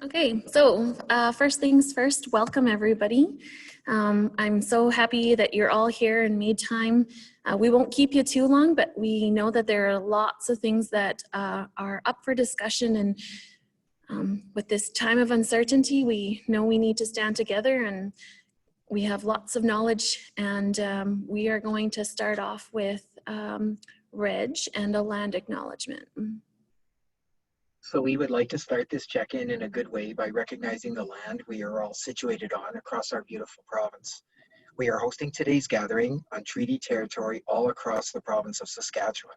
Okay, so first things first, welcome everybody. I'm so happy that you're all here and made time. We won't keep you too long, but we know that there are lots of things that are up for discussion, and with this time of uncertainty, we know we need to stand together, and we have lots of knowledge, and we are going to start off with Reg and a land acknowledgement. So we would like to start this check-in in a good way by recognizing the land we are all situated on across our beautiful province. We are hosting today's gathering on treaty territory all across the province of Saskatchewan.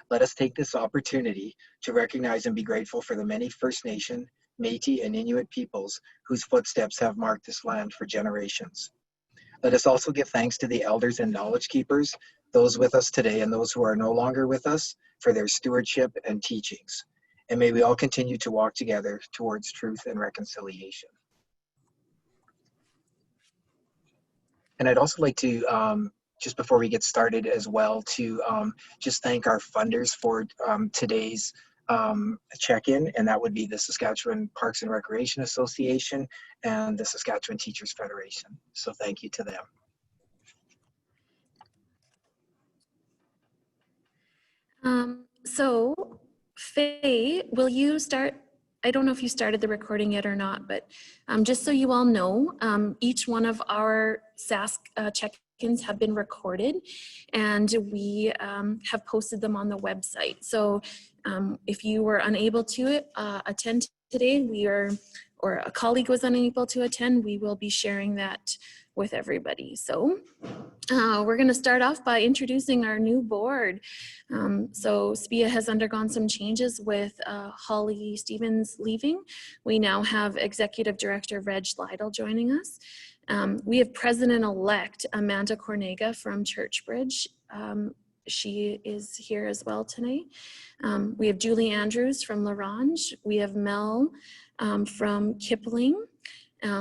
Let us take this opportunity to recognize and be grateful for the many First Nation, Métis, and Inuit peoples whose footsteps have marked this land for generations. Let us also give thanks to the elders and knowledge keepers, those with us today and those who are no longer with us, for their stewardship and teachings. And may we all continue to walk together towards truth and reconciliation. And I'd also like to, just before we get started as well, to just thank our funders for today's check-in, and that would be the Saskatchewan Parks and Recreation Association and the Saskatchewan Teachers Federation. So thank you to them. So Faye, will you start? I don't know if you started the recording yet or not, but just so you all know, each one of our Sask check-ins have been recorded, and we have posted them on the website. So if you were unable to attend today, or a colleague was unable to attend, we will be sharing that with everybody. So we're going to start off by introducing our new board. So SPEA has undergone some changes with Holly Stevens leaving. We now have Executive Director Reg Lytle joining us. We have President-elect Amanda Cornega from Churchbridge. She is here as well today. We have Julie Andrews from LaRange. We have Mel from Kipling.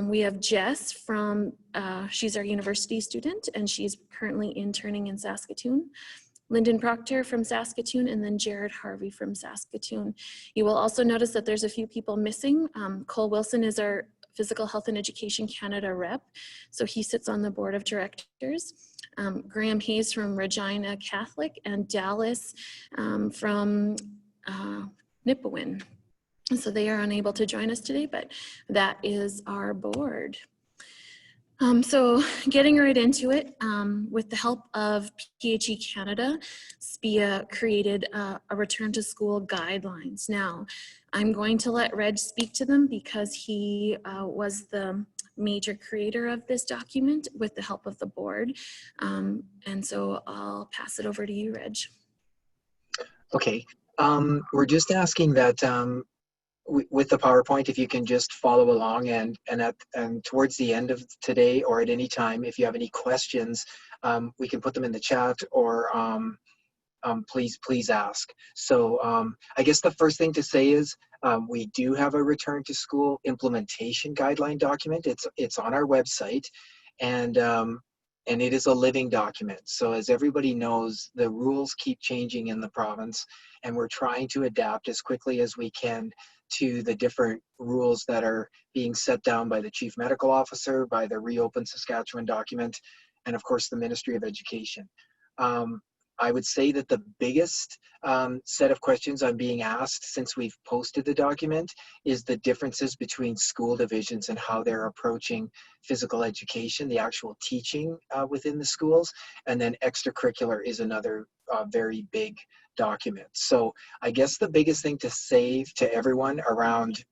We have Jess from, she's our university student, and she's currently interning in Saskatoon. Lyndon Proctor from Saskatoon, and then Jared Harvey from Saskatoon. You will also notice that there's a few people missing. Cole Wilson is our Physical Health and Education Canada rep, so he sits on the board of directors. Graham Hayes from Regina Catholic, and Dallas from Nipawin. So they are unable to join us today, but that is our board. So getting right into it, with the help of PHE Canada, SPEA created a return to school guidelines. Now, I'm going to let Reg speak to them because he was the major creator of this document with the help of the board. And so I'll pass it over to you, Reg. Okay, we're just asking that with the PowerPoint, if you can just follow along, and towards the end of today or at any time, if you have any questions, we can put them in the chat, or please ask. So I guess the first thing to say is we do have a return to school implementation guideline document. It's on our website, and it is a living document. So as everybody knows, the rules keep changing in the province, and we're trying to adapt as quickly as we can to the different rules that are being set down by the Chief Medical Officer, by the Reopen Saskatchewan document, and of course the Ministry of Education. I would say that the biggest set of questions I'm being asked since we've posted the document is the differences between school divisions and how they're approaching physical education, the actual teaching within the schools, and then extracurricular is another very big document. So I guess the biggest thing to say to everyone around,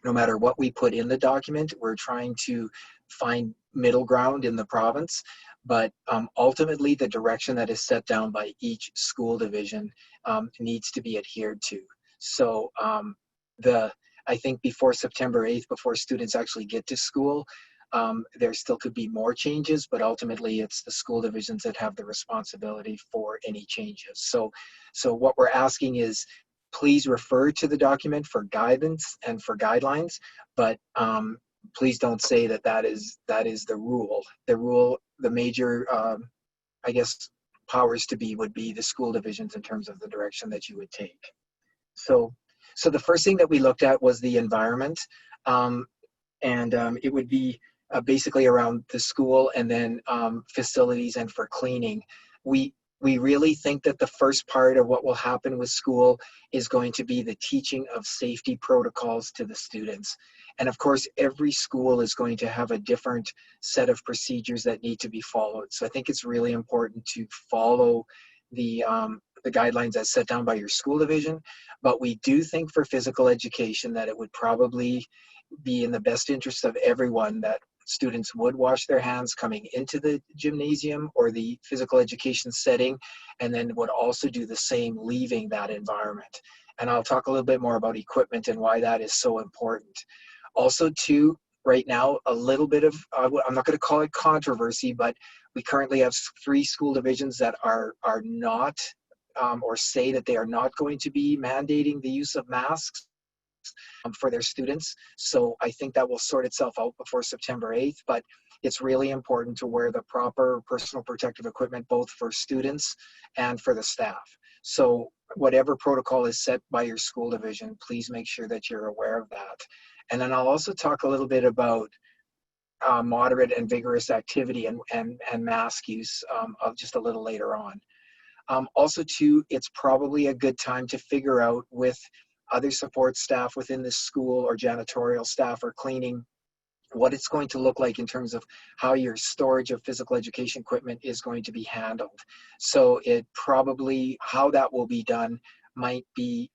no matter what we put in the document, we're trying to find middle ground in the province, but ultimately the direction that is set down by each school division needs to be adhered to. So I think before September 8th, before students actually get to school, there still could be more changes, but ultimately it's the school divisions that have the responsibility for any changes. So what we're asking is, please refer to the document for guidance and for guidelines, but please don't say that is the rule. The major, I guess, powers to be would be the school divisions in terms of the direction that you would take. So the first thing that we looked at was the environment, and it would be basically around the school, and then facilities and for cleaning. We really think that the first part of what will happen with school is going to be the teaching of safety protocols to the students. And of course, every school is going to have a different set of procedures that need to be followed. So I think it's really important to follow the guidelines as set down by your school division. But we do think for physical education that it would probably be in the best interest of everyone that students would wash their hands coming into the gymnasium or the physical education setting, and then would also do the same leaving that environment. And I'll talk a little bit more about equipment and why that is so important. Also too, right now, a little bit of, I'm not going to call it controversy, but we currently have 3 school divisions that are not, or say that they are not going to be mandating the use of masks for their students. So I think that will sort itself out before September 8th, but it's really important to wear the proper personal protective equipment, both for students and for the staff. So whatever protocol is set by your school division, please make sure that you're aware of that. And then I'll also talk a little bit about moderate and vigorous activity and mask use of just a little later on. Also too, it's probably a good time to figure out with other support staff within the school or janitorial staff or cleaning what it's going to look like in terms of how your storage of physical education equipment is going to be handled. So it probably, how that will be done might be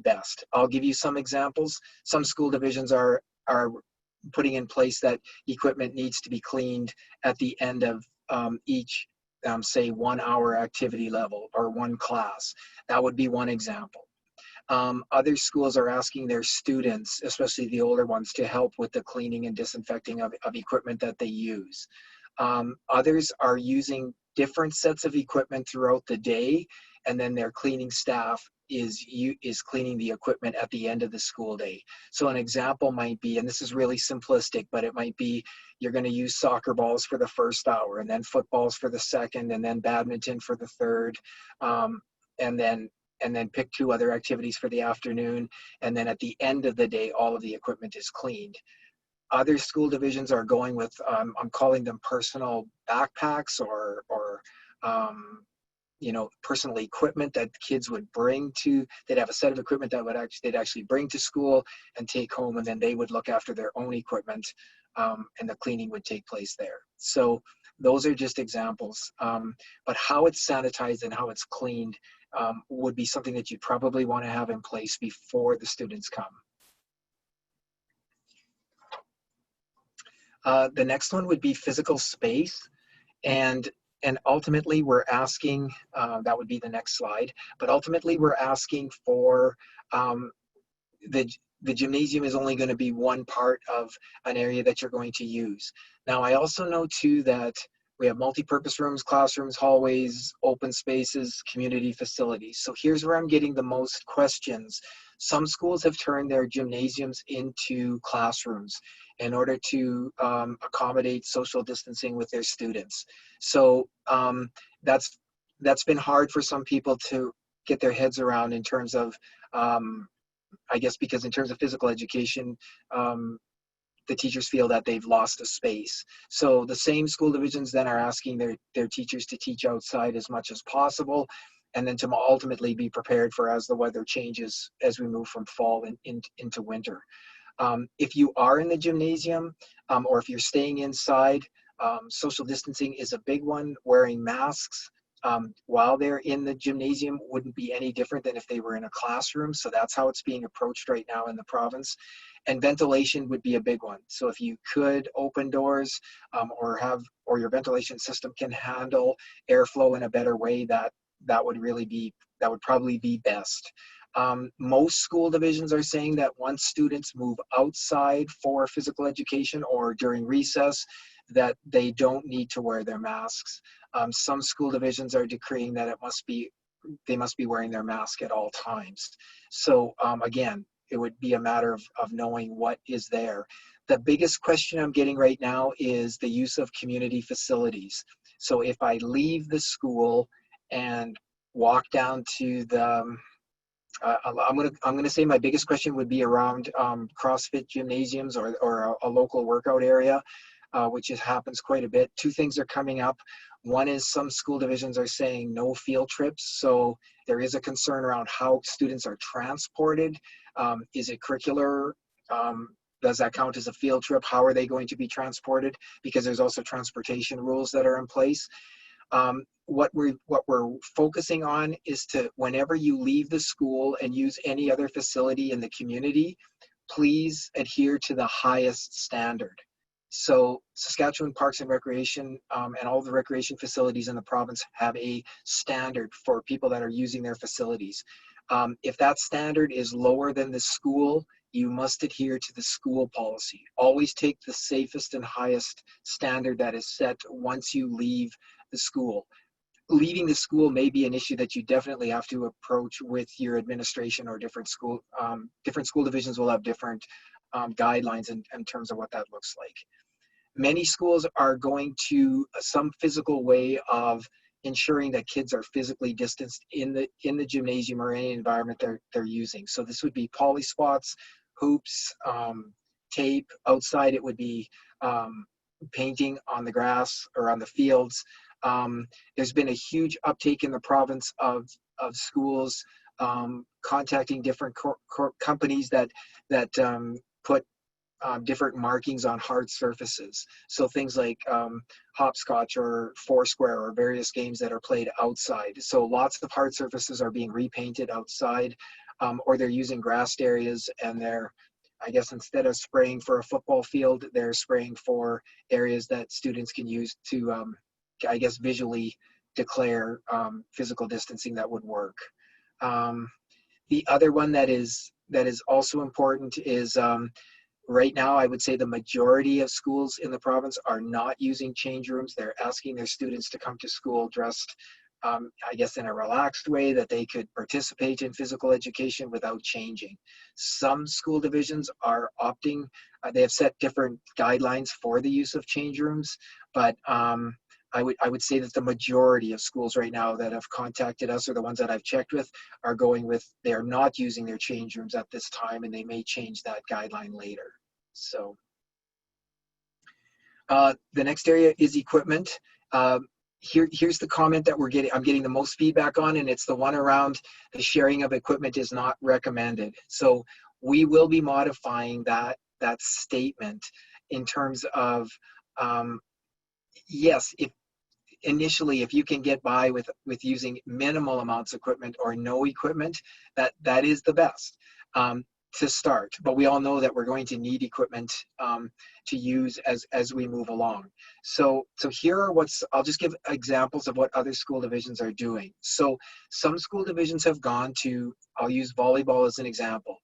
best. I'll give you some examples. Some school divisions are putting in place that equipment needs to be cleaned at the end of each say 1 hour activity level or one class. That would be one example. Other schools are asking their students, especially the older ones, to help with the cleaning and disinfecting of equipment that they use. Others are using different sets of equipment throughout the day, and then their cleaning staff is cleaning the equipment at the end of the school day. So an example might be, and this is really simplistic, but it might be you're going to use soccer balls for the first hour, and then footballs for the second, and then badminton for the third, and then pick 2 other activities for the afternoon. And then at the end of the day, all of the equipment is cleaned. Other school divisions are going with, I'm calling them personal backpacks or personal equipment that kids would bring to, they'd have a set of equipment that they'd actually bring to school and take home, and then they would look after their own equipment, and the cleaning would take place there. So those are just examples. But how it's sanitized and how it's cleaned would be something that you probably want to have in place before the students come. The next one would be physical space. And ultimately we're asking, that would be the next slide, but ultimately we're asking for the gymnasium is only going to be one part of an area that you're going to use. Now, I also know too that we have multi-purpose rooms, classrooms, hallways, open spaces, community facilities. So here's where I'm getting the most questions. Some schools have turned their gymnasiums into classrooms in order to accommodate social distancing with their students. So that's been hard for some people to get their heads around in terms of, I guess because in terms of physical education, the teachers feel that they've lost a space. So the same school divisions then are asking their teachers to teach outside as much as possible, and then to ultimately be prepared for as the weather changes as we move from fall into winter. If you are in the gymnasium, or if you're staying inside, social distancing is a big one. Wearing masks while they're in the gymnasium wouldn't be any different than if they were in a classroom. So that's how it's being approached right now in the province. And ventilation would be a big one. So if you could open doors, or your ventilation system can handle airflow in a better way, that would probably be best. Most school divisions are saying that once students move outside for physical education or during recess, that they don't need to wear their masks. Some school divisions are decreeing that they must be wearing their mask at all times. So again, it would be a matter of knowing what is there. The biggest question I'm getting right now is the use of community facilities. So if I leave the school and walk down to the I'm gonna say my biggest question would be around CrossFit gymnasiums or a local workout area, which happens quite a bit. Two things are coming up. One is some school divisions are saying no field trips, so there is a concern around how students are transported. Is it curricular? Does that count as a field trip? How are they going to be transported? Because there's also transportation rules that are in place. What we're focusing on is to, whenever you leave the school and use any other facility in the community, please adhere to the highest standard. So Saskatchewan Parks and Recreation and all the recreation facilities in the province have a standard for people that are using their facilities. If that standard is lower than the school, you must adhere to the school policy. Always take the safest and highest standard that is set once you leave the school. Leaving the school may be an issue that you definitely have to approach with your administration, or different school divisions will have different guidelines in terms of what that looks like. Many schools are going to some physical way of ensuring that kids are physically distanced in the gymnasium or any environment they're using. So this would be poly spots, hoops, tape. Outside it would be painting on the grass or on the fields. There's been a huge uptake in the province of schools contacting different companies that put different markings on hard surfaces. So things like hopscotch or Foursquare or various games that are played outside. So lots of hard surfaces are being repainted outside, or they're using grassed areas, and they're, I guess, instead of spraying for a football field, they're spraying for areas that students can use to, I guess, visually declare physical distancing that would work. The other one that is also important is right now, I would say the majority of schools in the province are not using change rooms. They're asking their students to come to school dressed, I guess, in a relaxed way that they could participate in physical education without changing. Some school divisions are opting, they have set different guidelines for the use of change rooms, but I would say that the majority of schools right now that have contacted us, or the ones that I've checked with, are going with, they are not using their change rooms at this time, and they may change that guideline later. So the next area is equipment. Here's the comment that I'm getting the most feedback on, and it's the one around the sharing of equipment is not recommended. So we will be modifying that statement in terms of, yes, initially, if you can get by with using minimal amounts of equipment or no equipment, that is the best to start. But we all know that we're going to need equipment to use as we move along. So here are I'll just give examples of what other school divisions are doing. So some school divisions have gone to, I'll use volleyball as an example.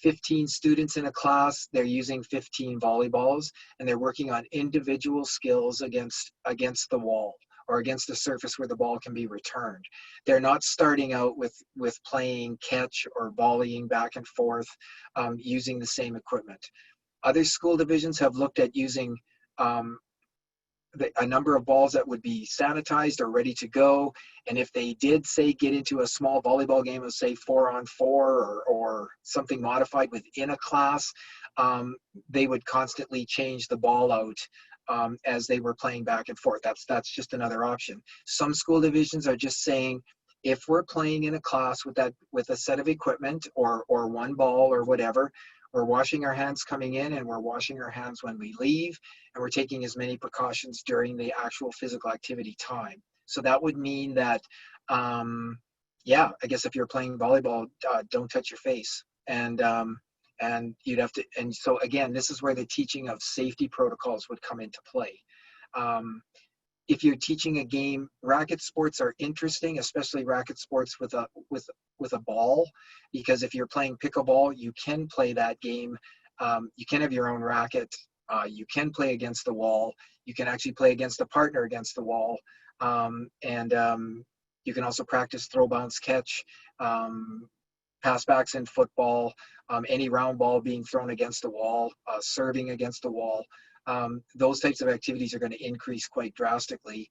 15 students in a class, they're using 15 volleyballs, and they're working on individual skills against the wall, or against a surface where the ball can be returned. They're not starting out with playing catch or volleying back and forth using the same equipment. Other school divisions have looked at using a number of balls that would be sanitized or ready to go. And if they did, say, get into a small volleyball game of, say, 4-on-4 or something modified within a class, they would constantly change the ball out as they were playing back and forth. That's just another option. Some school divisions are just saying, if we're playing in a class with a set of equipment or one ball or whatever, we're washing our hands coming in, and we're washing our hands when we leave, and we're taking as many precautions during the actual physical activity time. So that would mean that, yeah, I guess if you're playing volleyball, don't touch your face. And you'd have to, and so again, this is where the teaching of safety protocols would come into play. If you're teaching a game, racket sports are interesting, especially racket sports with with a ball, because if you're playing pickleball, you can play that game. You can have your own racket. You can play against the wall. You can actually play against a partner against the wall. And you can also practice throw, bounce, catch, pass backs in football, any round ball being thrown against the wall, serving against the wall. Those types of activities are going to increase quite drastically.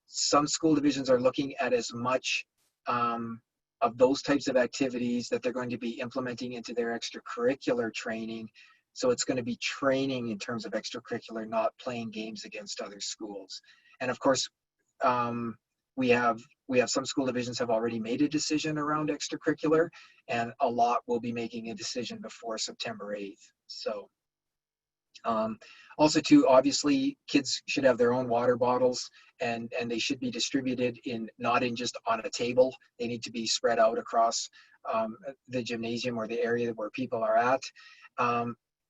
Some school divisions are looking at as much of those types of activities that they're going to be implementing into their extracurricular training. So it's going to be training in terms of extracurricular, not playing games against other schools. And of course, we have some school divisions have already made a decision around extracurricular, and a lot will be making a decision before September 8th. So also too, obviously kids should have their own water bottles, and they should be distributed not in just on a table. They need to be spread out across the gymnasium or the area where people are at.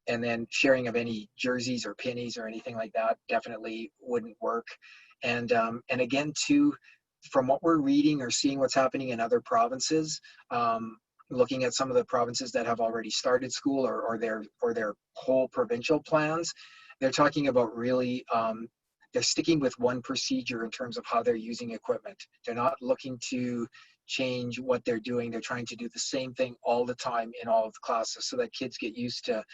And then sharing of any jerseys or pennies or anything like that definitely wouldn't work. And again too, from what we're reading or seeing what's happening in other provinces, looking at some of the provinces that have already started school or their whole provincial plans, they're talking about really, they're sticking with one procedure in terms of how they're using equipment. They're not looking to change what they're doing. They're trying to do the same thing all the time in all of the classes so that kids get used to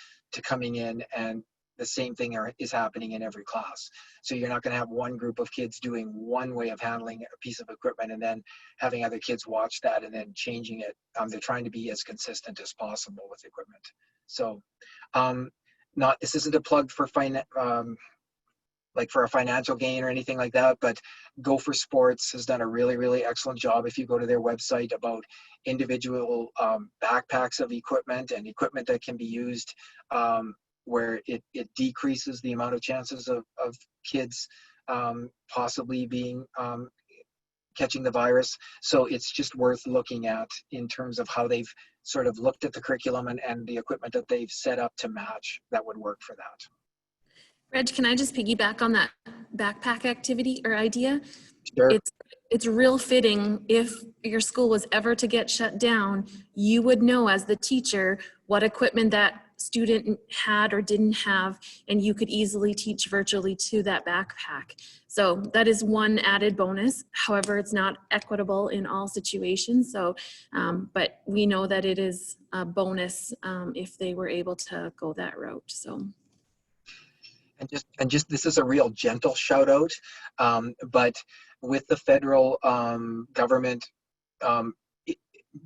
coming in and the same thing is happening in every class. So you're not going to have one group of kids doing one way of handling a piece of equipment and then having other kids watch that and then changing it. They're trying to be as consistent as possible with equipment. So this isn't a plug for like for a financial gain or anything like that, but Go for Sports has done a really, really excellent job. If you go to their website, about individual backpacks of equipment and equipment that can be used where it decreases the amount of chances of kids possibly being catching the virus. So it's just worth looking at in terms of how they've sort of looked at the curriculum and the equipment that they've set up to match that would work for that. Reg, can I just piggyback on that backpack activity or idea? Sure. It's real fitting if your school was ever to get shut down, you would know as the teacher what equipment that student had or didn't have, and you could easily teach virtually to that backpack. So that is one added bonus. However, it's not equitable in all situations. So, but we know that it is a bonus if they were able to go that route. So. And just this is a real gentle shout out, but with the federal government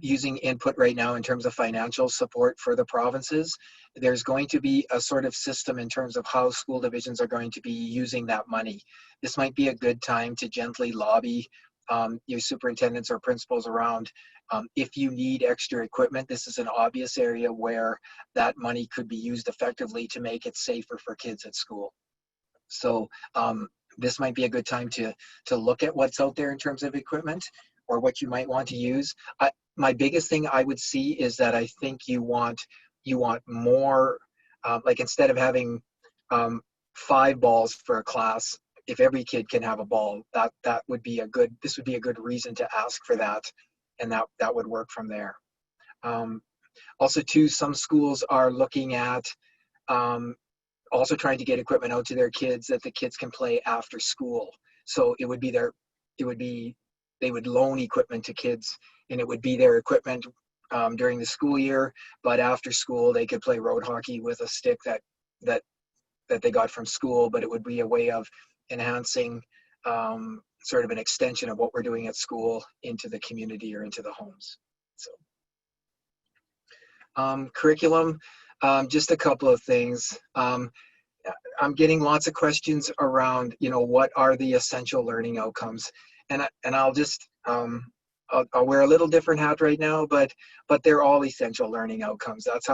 using input right now in terms of financial support for the provinces, there's going to be a sort of system in terms of how school divisions are going to be using that money. This might be a good time to gently lobby your superintendents or principals around if you need extra equipment. This is an obvious area where that money could be used effectively to make it safer for kids at school. So this might be a good time to look at what's out there in terms of equipment or what you might want to use. My biggest thing I would see is that I think you want more, like instead of having 5 balls for a class, if every kid can have a ball, this would be a good reason to ask for that, and that would work from there. Also too, some schools are looking at also trying to get equipment out to their kids that the kids can play after school. So they would loan equipment to kids, and it would be their equipment during the school year, but after school they could play road hockey with a stick that they got from school, but it would be a way of enhancing sort of an extension of what we're doing at school into the community or into the homes. So curriculum, just a couple of things. I'm getting lots of questions around, what are the essential learning outcomes? And I'll just, I'll wear a little different hat right now, but they're all essential learning outcomes. That's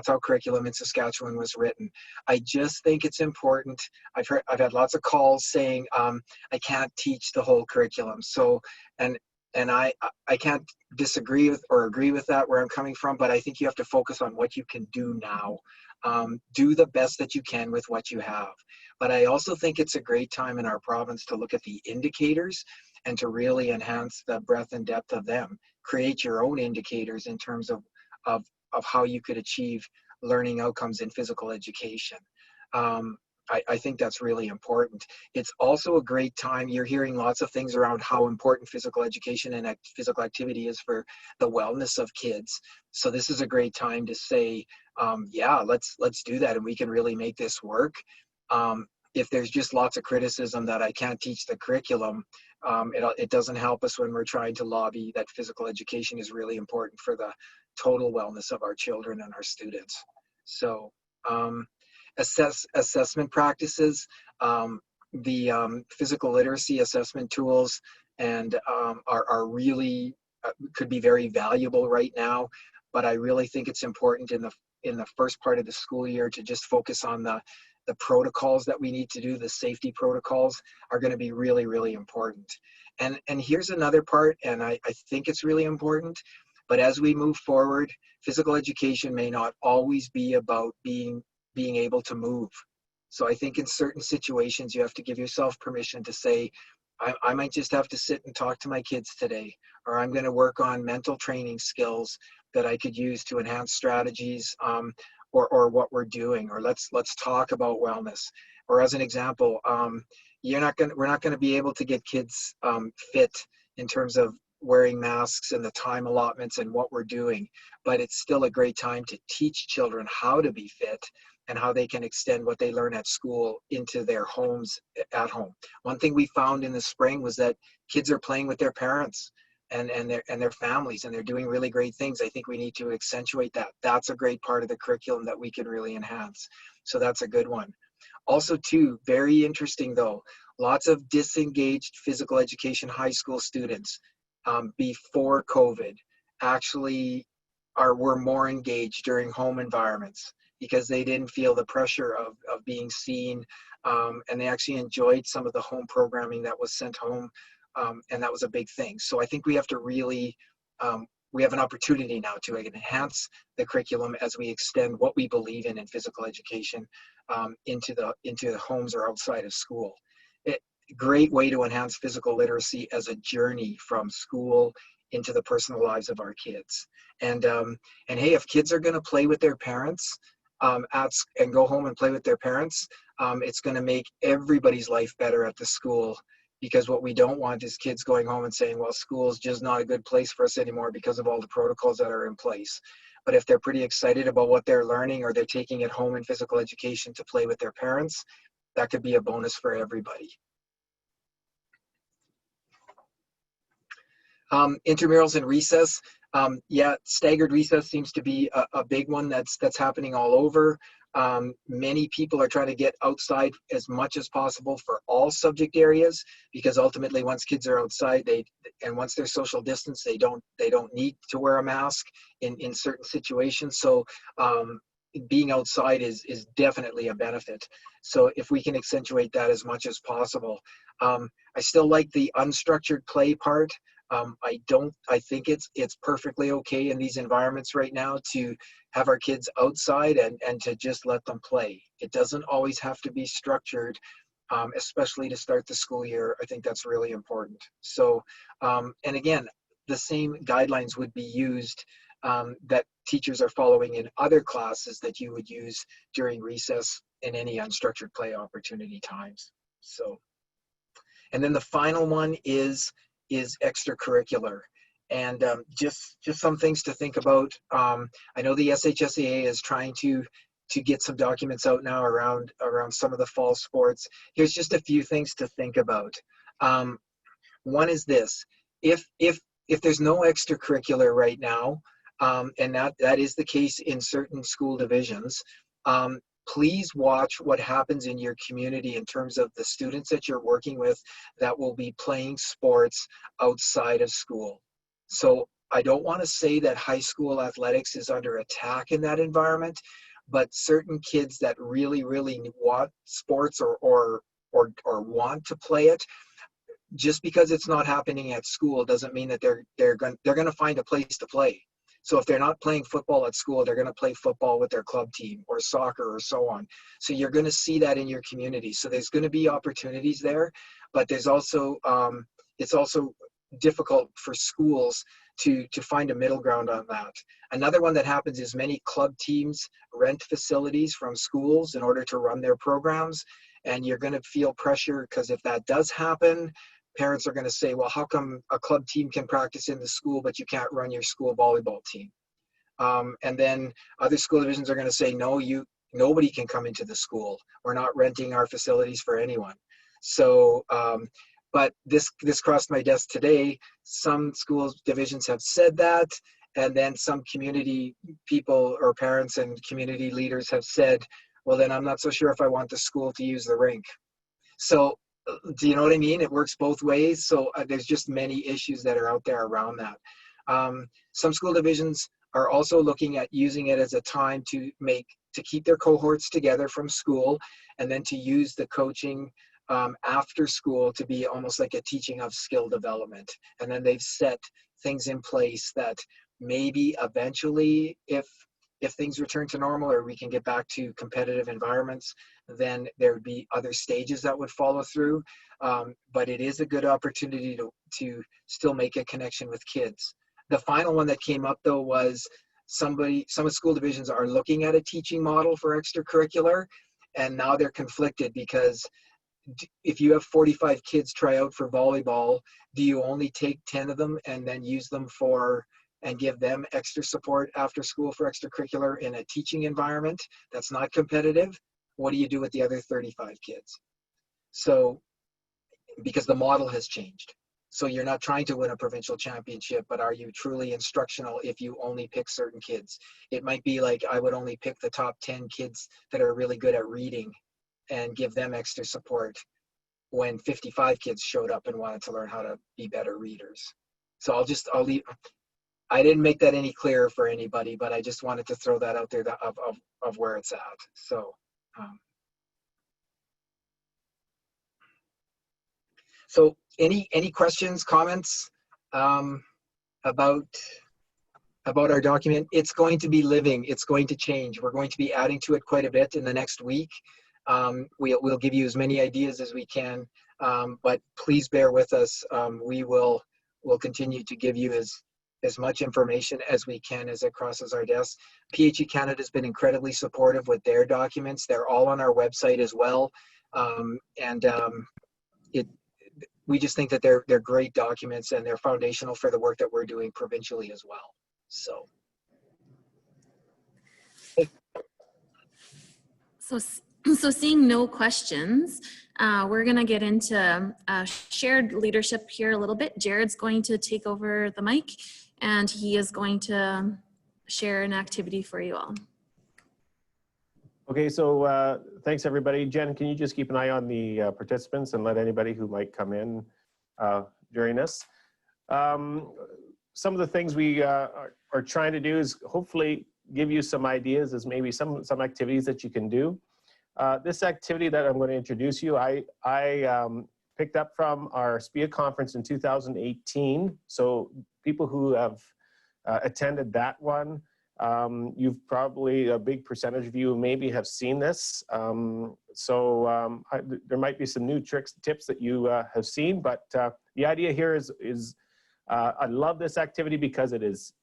how curriculum in Saskatchewan was written. I just think it's important. I've had lots of calls saying I can't teach the whole curriculum. So and I can't disagree with or agree with that where I'm coming from, but I think you have to focus on what you can do now. Do the best that you can with what you have. But I also think it's a great time in our province to look at the indicators and to really enhance the breadth and depth of them. Create your own indicators in terms of, of how you could achieve learning outcomes in physical education. I think that's really important. It's also a great time. You're hearing lots of things around how important physical education and physical activity is for the wellness of kids. So this is a great time to say, yeah, let's do that, and we can really make this work. If there's just lots of criticism that I can't teach the curriculum, it doesn't help us when we're trying to lobby that physical education is really important for the total wellness of our children and our students. So assessment practices, the physical literacy assessment tools, and are really could be very valuable right now. But I really think it's important in the first part of the school year to just focus on the protocols that we need to do. The safety protocols are going to be really, really important. And here's another part, and I think it's really important. But as we move forward, physical education may not always be about being able to move. So I think in certain situations, you have to give yourself permission to say, I might just have to sit and talk to my kids today, or I'm going to work on mental training skills that I could use to enhance strategies, or what we're doing, or let's talk about wellness. Or as an example, we're not going to be able to get kids fit in terms of wearing masks and the time allotments and what we're doing, but it's still a great time to teach children how to be fit and how they can extend what they learn at school into their homes at home. One thing we found in the spring was that kids are playing with their parents and their families, and they're doing really great things. I think we need to accentuate that. That's a great part of the curriculum that we can really enhance. So that's a good one. Also too, very interesting though, lots of disengaged physical education high school students before COVID actually were more engaged during home environments because they didn't feel the pressure of being seen, and they actually enjoyed some of the home programming that was sent home, and that was a big thing. So I think we have to really, we have an opportunity now to enhance the curriculum as we extend what we believe in physical education into the homes or outside of school. Great way to enhance physical literacy as a journey from school into the personal lives of our kids. And hey, if kids are going to play with their parents and go home and play with their parents, it's going to make everybody's life better at the school, because what we don't want is kids going home and saying, well, school's just not a good place for us anymore because of all the protocols that are in place. But if they're pretty excited about what they're learning, or they're taking it home in physical education to play with their parents, that could be a bonus for everybody. Intramurals and recess. Yeah, staggered recess seems to be a big one that's happening all over. Many people are trying to get outside as much as possible for all subject areas, because ultimately once kids are outside, and once they're social distance, they don't need to wear a mask in certain situations. So being outside is definitely a benefit. So if we can accentuate that as much as possible. I still like the unstructured play part. I think it's perfectly okay in these environments right now to have our kids outside and to just let them play. It doesn't always have to be structured, especially to start the school year. I think that's really important. So, and again, the same guidelines would be used that teachers are following in other classes that you would use during recess in any unstructured play opportunity times. So, and then the final one is extracurricular, and just some things to think about. I know the SHSAA is trying to get some documents out now around some of the fall sports. Here's just a few things to think about. One is this: if there's no extracurricular right now, and that is the case in certain school divisions, please watch what happens in your community in terms of the students that you're working with that will be playing sports outside of school. So I don't want to say that high school athletics is under attack in that environment, but certain kids that really, really want sports or want to play it, just because it's not happening at school doesn't mean that they're going to find a place to play. So if they're not playing football at school, they're going to play football with their club team, or soccer, or so on. So you're going to see that in your community. So there's going to be opportunities there, but there's also it's also difficult for schools to find a middle ground on that. Another one that happens is many club teams rent facilities from schools in order to run their programs, and you're going to feel pressure because if that does happen, parents are going to say, well, how come a club team can practice in the school but you can't run your school volleyball team? And then other school divisions are going to say, no, nobody can come into the school. We're not renting our facilities for anyone. So but this crossed my desk today. Some school divisions have said that, and then some community people or parents and community leaders have said, well, then I'm not so sure if I want the school to use the rink. So do you know what I mean? It works both ways. So there's just many issues that are out there around that. Some school divisions are also looking at using it as a time to keep their cohorts together from school, and then to use the coaching after school to be almost like a teaching of skill development. And then they've set things in place that maybe eventually, if things return to normal or we can get back to competitive environments, then there would be other stages that would follow through. But it is a good opportunity to still make a connection with kids. The final one that came up though was some school divisions are looking at a teaching model for extracurricular, and now they're conflicted because if you have 45 kids try out for volleyball, do you only take 10 of them and then use them and give them extra support after school for extracurricular in a teaching environment that's not competitive? What do you do with the other 35 kids? So, because the model has changed. So you're not trying to win a provincial championship, but are you truly instructional if you only pick certain kids? It might be like, I would only pick the top 10 kids that are really good at reading and give them extra support when 55 kids showed up and wanted to learn how to be better readers. So I'll leave. I didn't make that any clearer for anybody, but I just wanted to throw that out there of where it's at. So any questions, comments about our document? It's going to be living. It's going to change. We're going to be adding to it quite a bit in the next week. We'll give you as many ideas as we can, but please bear with us. We'll continue to give you as much information as we can as it crosses our desks. PHE Canada has been incredibly supportive with their documents. They're all on our website as well. We just think that they're great documents, and they're foundational for the work that we're doing provincially as well. So. So seeing no questions, we're going to get into shared leadership here a little bit. Jared's going to take over the mic, and he is going to share an activity for you all. Okay, so thanks everybody. Jen, can you just keep an eye on the participants and let anybody who might come in during this? Some of the things we are trying to do is hopefully give you some ideas as maybe some activities that you can do. This activity that I'm going to introduce you, I picked up from our SPEA conference in 2018. So people who have attended that one, you've probably, a big percentage of you maybe have seen this. There might be some new tips that you have seen, but the idea here is I love this activity because it is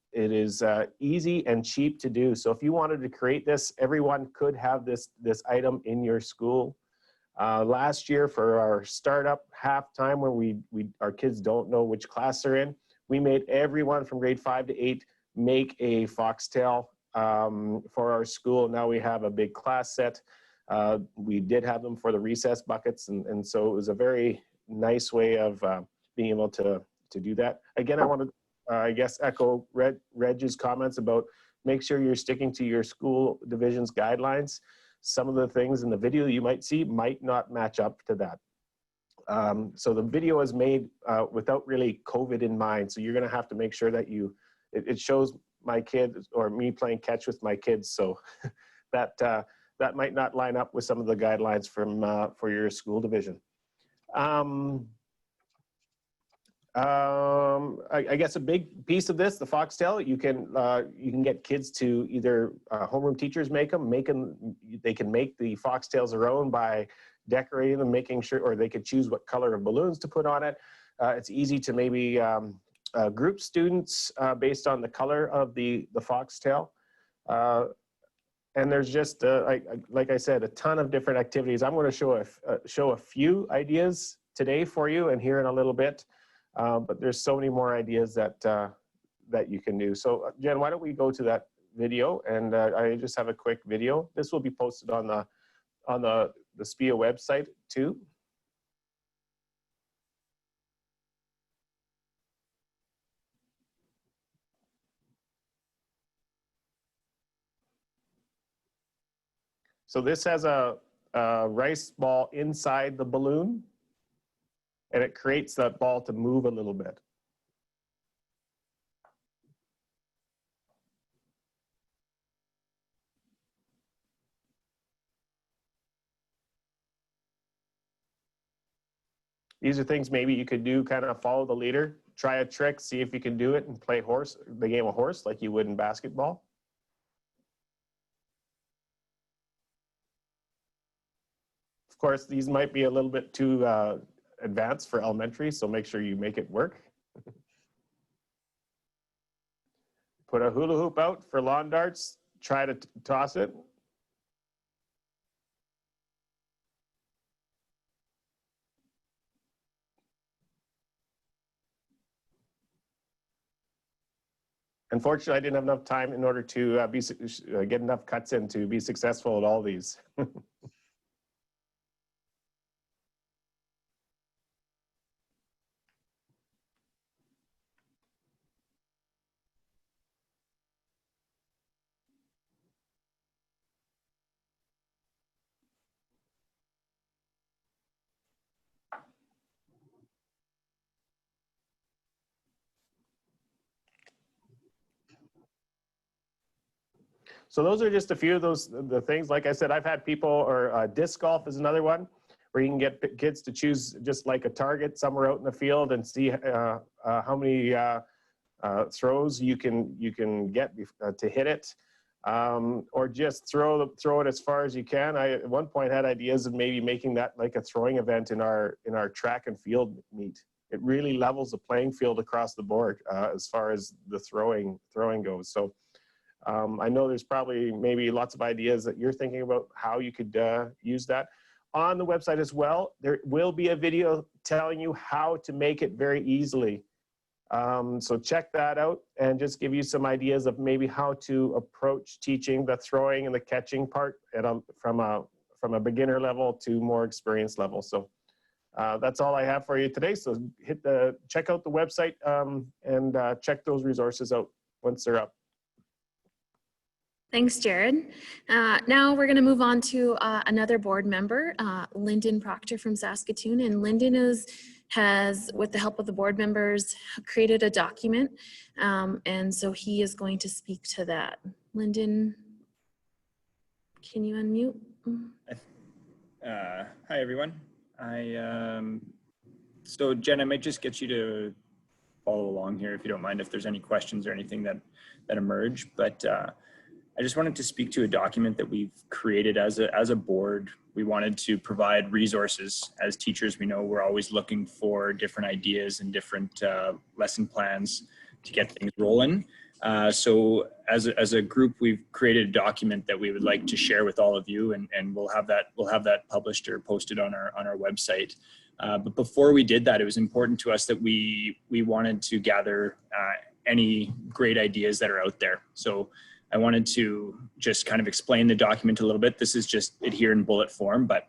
easy and cheap to do. So if you wanted to create this, everyone could have this item in your school. Last year for our startup halftime, where our kids don't know which class they're in, we made everyone from grade 5 to 8 make a foxtail for our school. Now we have a big class set. We did have them for the recess buckets, and so it was a very nice way of being able to do that. Again, I want to I guess echo Reg's comments about make sure you're sticking to your school division's guidelines. Some of the things in the video you might see might not match up to that. So the video is made without really COVID in mind. So you're going to have to make sure that it shows my kid or me playing catch with my kids. So that might not line up with some of the guidelines for your school division. I guess a big piece of this, the foxtail, you can get kids to either homeroom teachers make them. They can make the foxtails their own by decorating them, making sure, or they could choose what color of balloons to put on it. It's easy to maybe group students based on the color of the foxtail. And there's just, like I said, a ton of different activities. I'm going to show a few ideas today for you and here in a little bit. But there's so many more ideas that you can do. So Jen, why don't we go to that video? And I just have a quick video. This will be posted on the SPEA website too. So this has a rice ball inside the balloon, and it creates that ball to move a little bit. These are things maybe you could do, kind of follow the leader, try a trick, see if you can do it, and play the game of horse like you would in basketball. Of course, these might be a little bit too advanced for elementary, so make sure you make it work. Put a hula hoop out for lawn darts, try to toss it. Unfortunately, I didn't have enough time in order to get enough cuts in to be successful at all these. So those are just a few of the things. Like I said, I've had people, or disc golf is another one, where you can get kids to choose just like a target somewhere out in the field and see how many throws you can get to hit it, or just throw it as far as you can. I at one point had ideas of maybe making that like a throwing event in our track and field meet. It really levels the playing field across the board as far as the throwing goes. So. I know there's probably maybe lots of ideas that you're thinking about how you could use that. On the website as well, there will be a video telling you how to make it very easily. So check that out and just give you some ideas of maybe how to approach teaching the throwing and the catching part from a beginner level to more experienced level. So that's all I have for you today. So check out the website and check those resources out once they're up. Thanks, Jared. Now we're going to move on to another board member, Lyndon Proctor from Saskatoon. And Lyndon has, with the help of the board members, created a document. And so he is going to speak to that. Lyndon, can you unmute? Hi, everyone. So Jen, I might just get you to follow along here if you don't mind, if there's any questions or anything that emerge. But I just wanted to speak to a document that we've created as a board. We wanted to provide resources. As teachers, we know we're always looking for different ideas and different lesson plans to get things rolling. So as a group, we've created a document that we would like to share with all of you, and we'll have that published or posted on our website. But before we did that, it was important to us that we wanted to gather any great ideas that are out there. So I wanted to just kind of explain the document a little bit. This is just it here in bullet form, but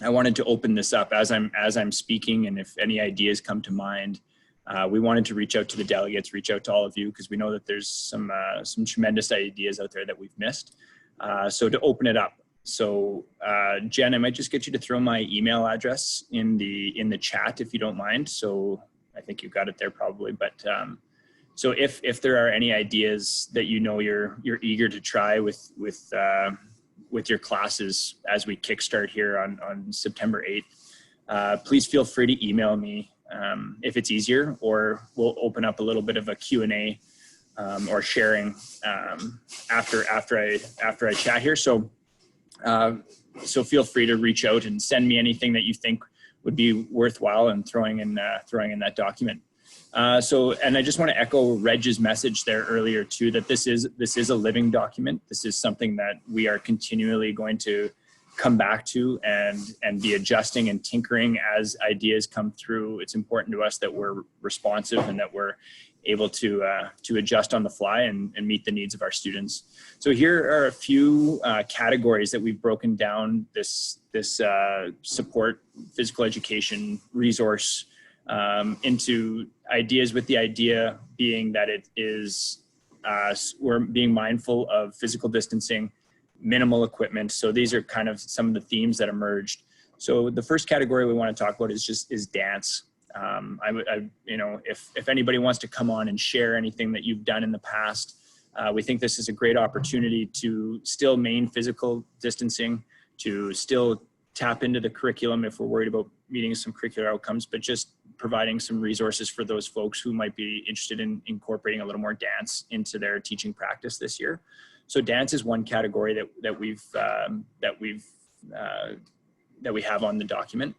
I wanted to open this up as I'm speaking, and if any ideas come to mind, we wanted to reach out to the delegates, reach out to all of you, because we know that there's some tremendous ideas out there that we've missed. So to open it up. So Jen, I might just get you to throw my email address in the chat if you don't mind. So I think you've got it there probably, but so if there are any ideas that you know you're eager to try with your classes as we kickstart here on September 8th, please feel free to email me if it's easier, or we'll open up a little bit of a Q&A or sharing after I chat here. So feel free to reach out and send me anything that you think would be worthwhile and throwing in that document. And I just want to echo Reg's message there earlier too, that this is a living document. This is something that we are continually going to come back to and be adjusting and tinkering as ideas come through. It's important to us that we're responsive and that we're able to adjust on the fly and meet the needs of our students. So here are a few categories that we've broken down this support physical education resource into ideas, with the idea being that it is we're being mindful of physical distancing, minimal equipment. So these are kind of some of the themes that emerged. So the first category we want to talk about is dance. If anybody wants to come on and share anything that you've done in the past, we think this is a great opportunity to still maintain physical distancing, to still tap into the curriculum if we're worried about meeting some curricular outcomes, but just providing some resources for those folks who might be interested in incorporating a little more dance into their teaching practice this year. So dance is one category that we have on the document.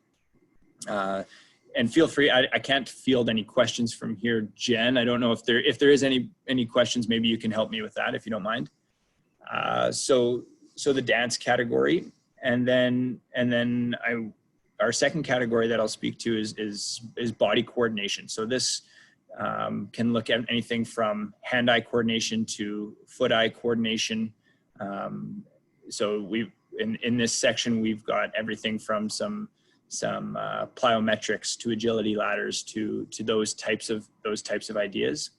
And feel free, I can't field any questions from here, Jen. I don't know if there is any questions, maybe you can help me with that if you don't mind. So the dance category, and then our second category that I'll speak to is body coordination. So this can look at anything from hand-eye coordination to foot-eye coordination. So in this section, we've got everything from some plyometrics to agility ladders to those types of ideas.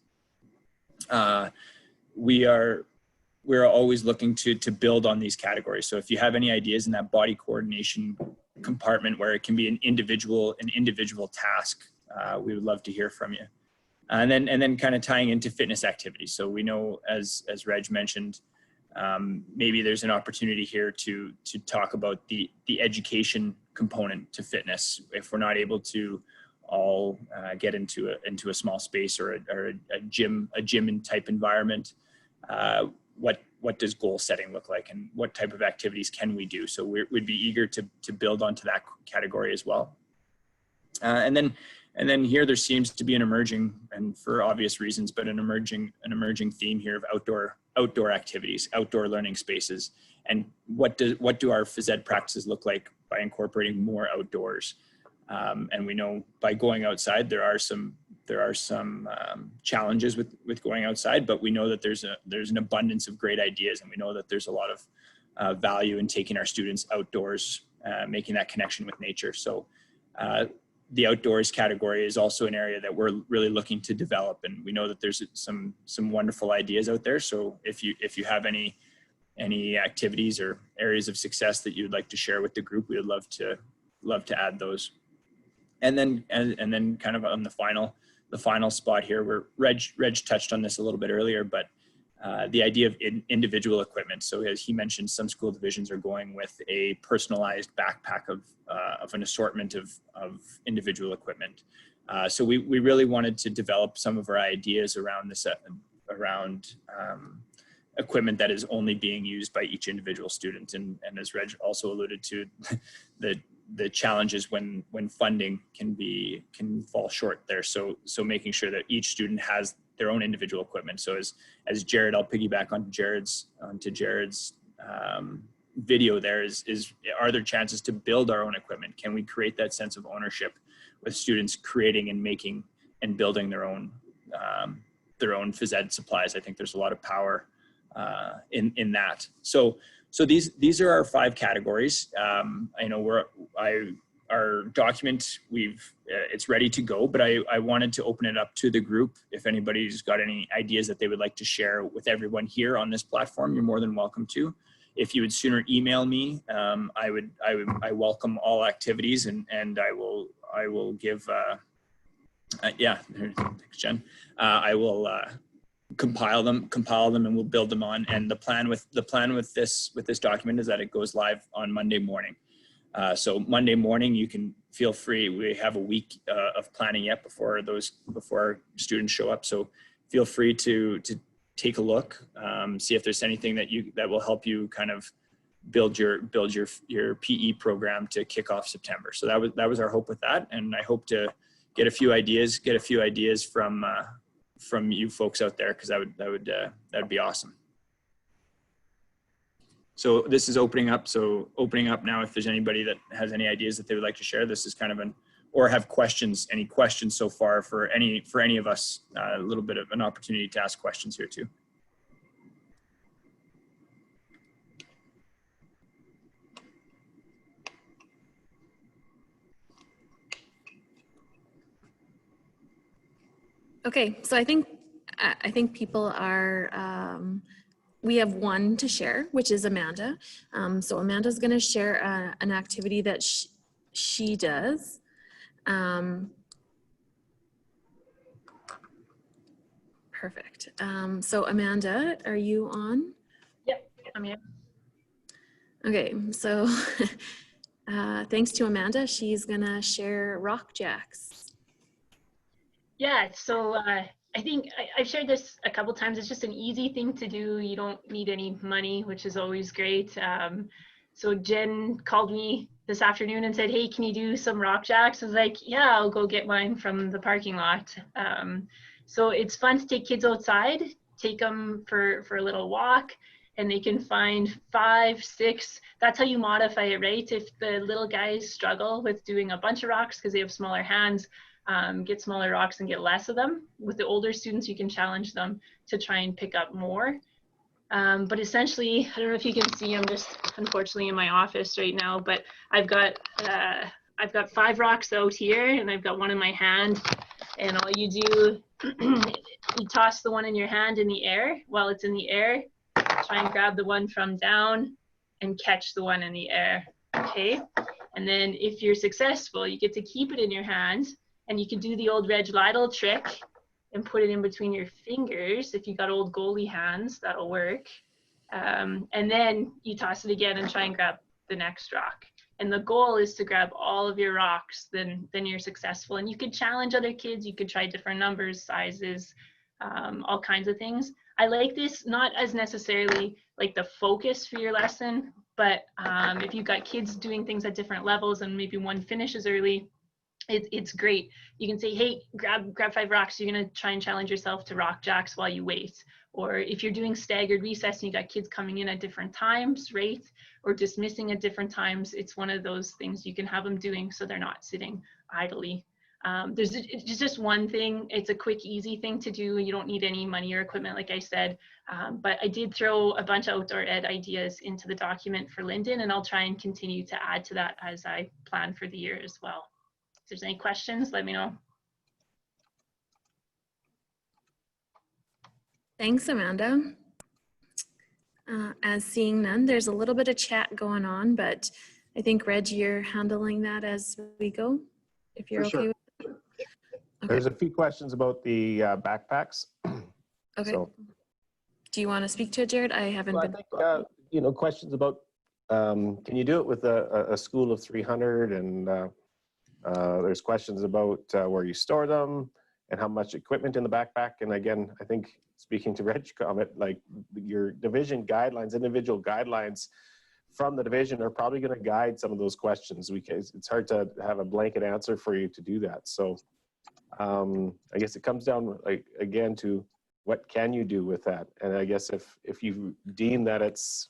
We're always looking to build on these categories. So if you have any ideas in that body coordination compartment where it can be an individual task, we would love to hear from you. And then kind of tying into fitness activities. So we know, as Reg mentioned, maybe there's an opportunity here to talk about the education component to fitness. If we're not able to all get into a small space or a gym type environment, what does goal setting look like, and what type of activities can we do? So we'd be eager to build onto that category as well. And then here there seems to be an emerging, and for obvious reasons, but an emerging theme here of outdoor activities, outdoor learning spaces, and what do our phys ed practices look like by incorporating more outdoors? And we know by going outside there are some challenges with going outside, but we know that there's an abundance of great ideas, and we know that there's a lot of value in taking our students outdoors, making that connection with nature. So the outdoors category is also an area that we're really looking to develop, and we know that there's some wonderful ideas out there. So if you have any activities or areas of success that you'd like to share with the group, we would love to add those. And then kind of on the final spot here, where Reg touched on this a little bit earlier, but the idea of individual equipment. So as he mentioned, some school divisions are going with a personalized backpack of an assortment of individual equipment. So we really wanted to develop some of our ideas around this, around equipment that is only being used by each individual student. And as Reg also alluded to, the challenges when funding can fall short there. So making sure that each student has their own individual equipment. So as Jared, I'll piggyback onto Jared's video there, are there chances to build our own equipment? Can we create that sense of ownership with students creating and making and building their own phys ed supplies? I think there's a lot of power in that. So these are our 5 categories. I know our document, it's ready to go, but I wanted to open it up to the group. If anybody's got any ideas that they would like to share with everyone here on this platform, you're more than welcome to. If you would sooner email me, I welcome all activities, and I will give, yeah, thanks, Jen. I will compile them and we'll build them on. And the plan with this document is that it goes live on Monday morning. So Monday morning, you can feel free. We have a week of planning yet before students show up. So feel free to take a look, see if there's anything that will help you kind of build your PE program to kick off September. So that was our hope with that, and I hope to get a few ideas from you folks out there, because that'd be awesome. So this is opening up. So opening up now, if there's anybody that has any ideas that they would like to share, this is kind of or have questions, any questions so far for any of us, a little bit of an opportunity to ask questions here too. Okay, so I think people are, we have one to share, which is Amanda. So Amanda's gonna share an activity that she does. Perfect. So Amanda, are you on? Yep, I'm here. Okay, so thanks to Amanda, she's gonna share rock jacks. Yeah, so I think I've shared this a couple times. It's just an easy thing to do. You don't need any money, which is always great. So Jen called me this afternoon and said, hey, can you do some rock jacks? I was like, yeah, I'll go get mine from the parking lot. So it's fun to take kids outside, take them for a little walk, and they can find 5, 6. That's how you modify it, right? If the little guys struggle with doing a bunch of rocks because they have smaller hands, get smaller rocks and get less of them. With the older students, you can challenge them to try and pick up more. But essentially, I don't know if you can see, I'm just unfortunately in my office right now, but I've got 5 rocks out here, and I've got one in my hand. And all you do, you toss the one in your hand in the air. While it's in the air, try and grab the one from down and catch the one in the air, okay? And then if you're successful, you get to keep it in your hand, and you can do the old Reg Lytle trick and put it in between your fingers. If you got old goalie hands, that'll work. And then you toss it again and try and grab the next rock. And the goal is to grab all of your rocks, then you're successful. And you could challenge other kids. You could try different numbers, sizes, all kinds of things. I like this, not as necessarily like the focus for your lesson, but if you've got kids doing things at different levels and maybe one finishes early, it's great. You can say, hey, grab 5 rocks. You're gonna try and challenge yourself to rock jacks while you wait. Or if you're doing staggered recess and you got kids coming in at different times, right? Or dismissing at different times, it's one of those things you can have them doing so they're not sitting idly. It's just one thing. It's a quick, easy thing to do. You don't need any money or equipment, like I said. But I did throw a bunch of outdoor ed ideas into the document for Linden, and I'll try and continue to add to that as I plan for the year as well. If there's any questions, let me know. Thanks, Amanda. As seeing none, there's a little bit of chat going on, but I think, Reg, you're handling that as we go, if you're okay with it. Okay. There's a few questions about the backpacks. Okay. So, do you want to speak to it, Jared? I haven't well, I think, questions about, can you do it with a school of 300? And there's questions about where you store them and how much equipment in the backpack. And again, I think speaking to Reg's comment, like your division guidelines, individual guidelines from the division are probably going to guide some of those questions, because it's hard to have a blanket answer for you to do that. So I guess it comes down, like, again, to what can you do with that? And I guess if you deem that it's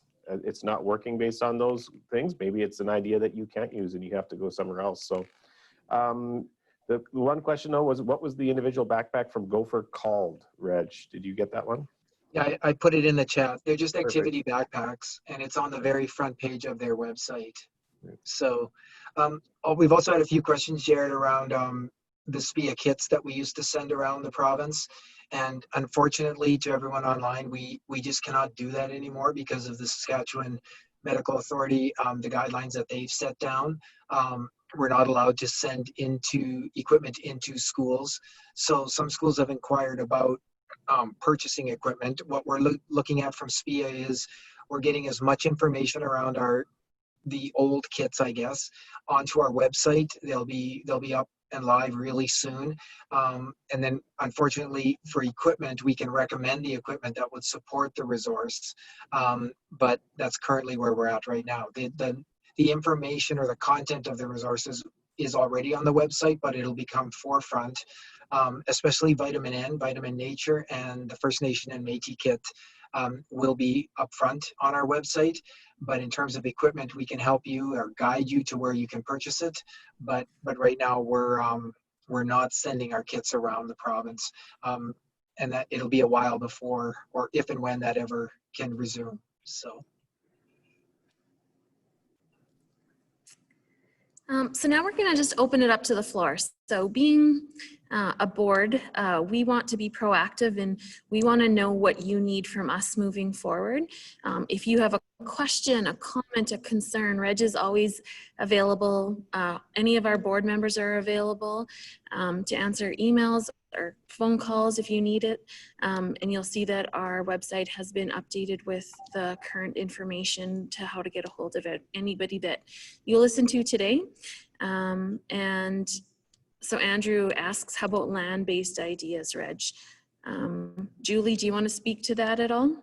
not working based on those things, maybe it's an idea that you can't use and you have to go somewhere else. So the one question though was, what was the individual backpack from Gopher called, Reg? Did you get that one? Yeah, I put it in the chat. They're just activity backpacks, and it's on the very front page of their website. So we've also had a few questions, Jared, around the SPEA kits that we used to send around the province. And unfortunately, to everyone online, we just cannot do that anymore because of the Saskatchewan Medical Authority, the guidelines that they've set down. We're not allowed to send equipment into schools. So some schools have inquired about purchasing equipment. What we're looking at from SPEA is we're getting as much information around the old kits, I guess, onto our website. They'll be up and live really soon. And then unfortunately for equipment, we can recommend the equipment that would support the resource. But that's currently where we're at right now. The information or the content of the resources is already on the website, but it'll become forefront, especially vitamin N, vitamin nature, and the First Nation and Métis kit will be upfront on our website. But in terms of equipment, we can help you or guide you to where you can purchase it. But right now we're not sending our kits around the province, and that it'll be a while before, or if and when that ever can resume. So. So now we're going to just open it up to the floor. So being a board, we want to be proactive and we want to know what you need from us moving forward. If you have a question, a comment, a concern, Reg is always available. Any of our board members are available to answer emails or phone calls if you need it. And you'll see that our website has been updated with the current information to how to get a hold of it. Anybody that you listen to today. And so Andrew asks, how about land-based ideas, Reg? Julie, do you want to speak to that at all?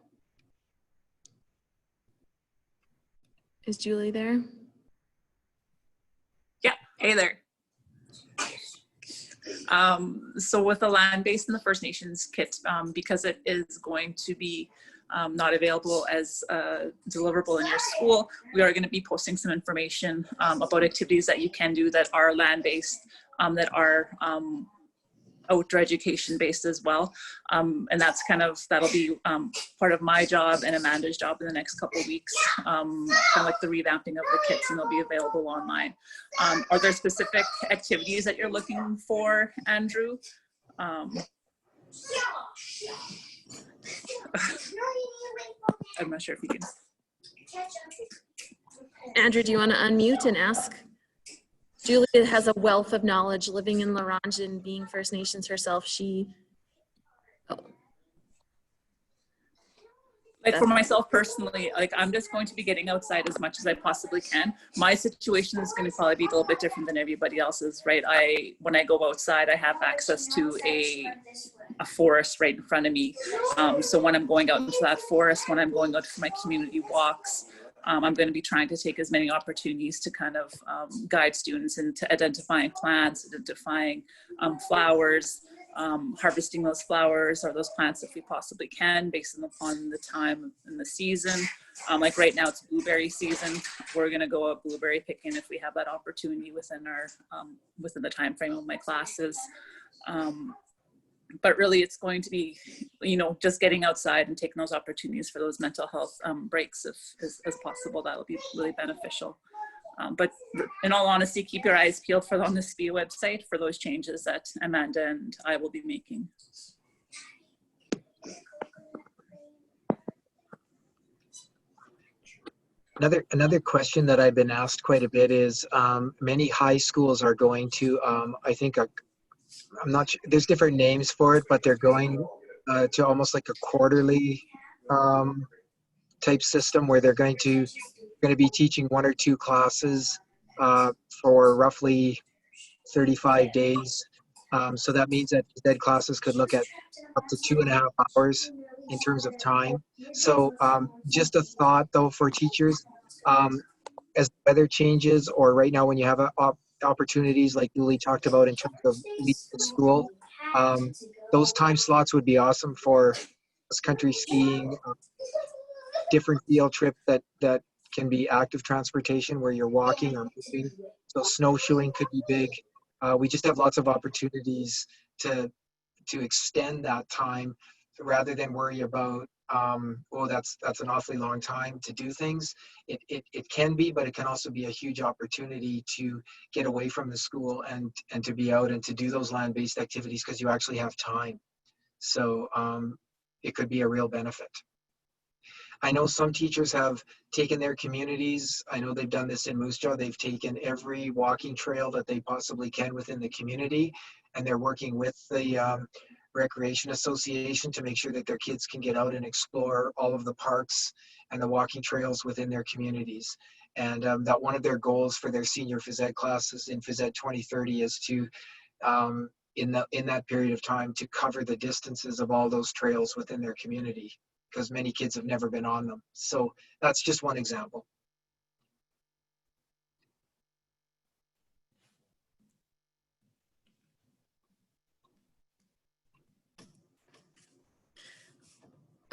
Is Julie there? Yeah, hey there. So with the land-based and the First Nations kit, because it is going to be not available as deliverable in your school, we are going to be posting some information about activities that you can do that are land-based, that are outdoor education based as well. And that's that'll be part of my job and Amanda's job in the next couple of weeks, kind of like the revamping of the kits, and they'll be available online. Are there specific activities that you're looking for, Andrew? I'm not sure if you can. Andrew, do you want to unmute and ask? Julie has a wealth of knowledge living in La Ronge and being First Nations herself. Like for myself personally, like I'm just going to be getting outside as much as I possibly can. My situation is going to probably be a little bit different than everybody else's, right? When I go outside, I have access to a forest right in front of me. So when I'm going out into that forest, when I'm going out for my community walks, I'm going to be trying to take as many opportunities to kind of guide students into identifying plants, identifying flowers, harvesting those flowers or those plants if we possibly can, based upon the time and the season. Like right now it's blueberry season. We're going to go out blueberry picking if we have that opportunity within our within the time frame of my classes. But really it's going to be, just getting outside and taking those opportunities for those mental health breaks as possible. That'll be really beneficial. But in all honesty, keep your eyes peeled on the SPEA website for those changes that Amanda and I will be making. Another question that I've been asked quite a bit is many high schools are going to, I think, I'm not sure, there's different names for it, but they're going to almost like a quarterly type system where they're going to be teaching 1 or 2 classes for roughly 35 days. So that means that Z classes could look at up to 2.5 hours in terms of time. So just a thought though for teachers, as the weather changes, or right now when you have opportunities like Julie talked about in terms of leaving school, those time slots would be awesome for cross-country skiing, different field trips that can be active transportation where you're walking or moving. So snowshoeing could be big. We just have lots of opportunities to extend that time rather than worry about, oh, that's an awfully long time to do things. It can be, but it can also be a huge opportunity to get away from the school and to be out and to do those land-based activities because you actually have time. So it could be a real benefit. I know some teachers have taken their communities. I know they've done this in Moose Jaw. They've taken every walking trail that they possibly can within the community, and they're working with the Recreation Association to make sure that their kids can get out and explore all of the parks and the walking trails within their communities. And that one of their goals for their senior phys ed classes in phys ed 2030 is to in that period of time to cover the distances of all those trails within their community, because many kids have never been on them. So that's just one example.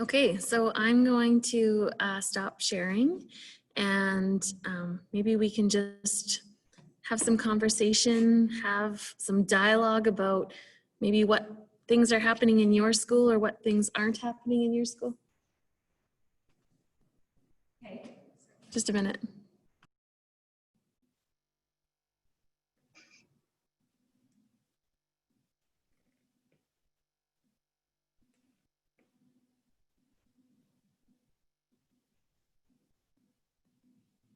Okay, so I'm going to stop sharing, and maybe we can just have some conversation, have some dialogue about maybe what things are happening in your school or what things aren't happening in your school. Okay. Just a minute.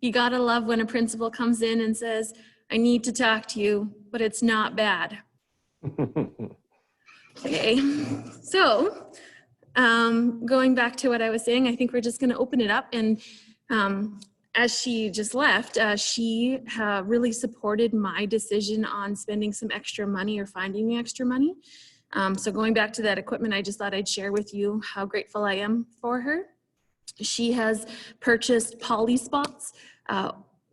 You gotta love when a principal comes in and says, I need to talk to you, but it's not bad. Okay, so going back to what I was saying, I think we're just gonna open it up. And as she just left, she really supported my decision on spending some extra money or finding the extra money. So going back to that equipment, I just thought I'd share with you how grateful I am for her. She has purchased poly spots,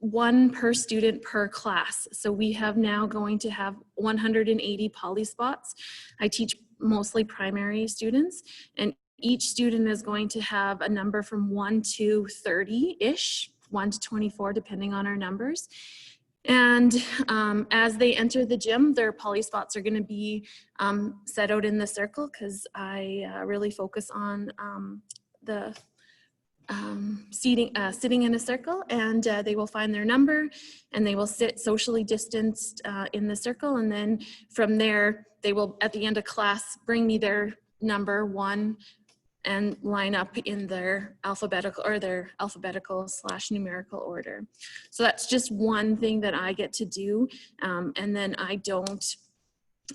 one per student per class. So we have now going to have 180 poly spots. I teach mostly primary students, and each student is going to have a number from 1 to 30-ish, 1 to 24, depending on our numbers. And as they enter the gym, their poly spots are going to be set out in the circle, because I really focus on the sitting in a circle, and they will find their number, and they will sit socially distanced in the circle, and then from there they will, at the end of class, bring me their number 1 and line up in their alphabetical / numerical order. So that's just one thing that I get to do, and then I don't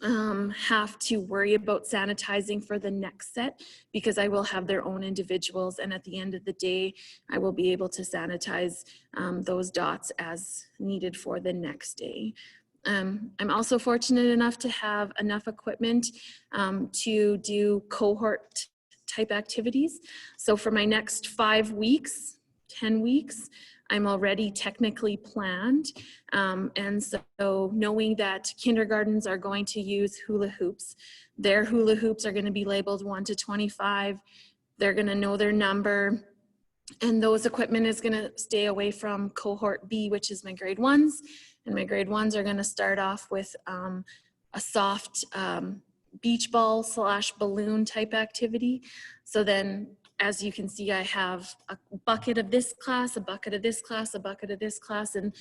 have to worry about sanitizing for the next set, because I will have their own individuals, and at the end of the day I will be able to sanitize those dots as needed for the next day. I'm also fortunate enough to have enough equipment to do cohort type activities. So for my next 5 weeks, 10 weeks, I'm already technically planned. And so knowing that kindergartens are going to use hula hoops, their hula hoops are going to be labeled 1 to 25. They're going to know their number. And those equipment is going to stay away from cohort B, which is my grade 1s. And my grade 1s are going to start off with a soft beach ball / balloon type activity. So then, as you can see, I have a bucket of this class, a bucket of this class, a bucket of this class, and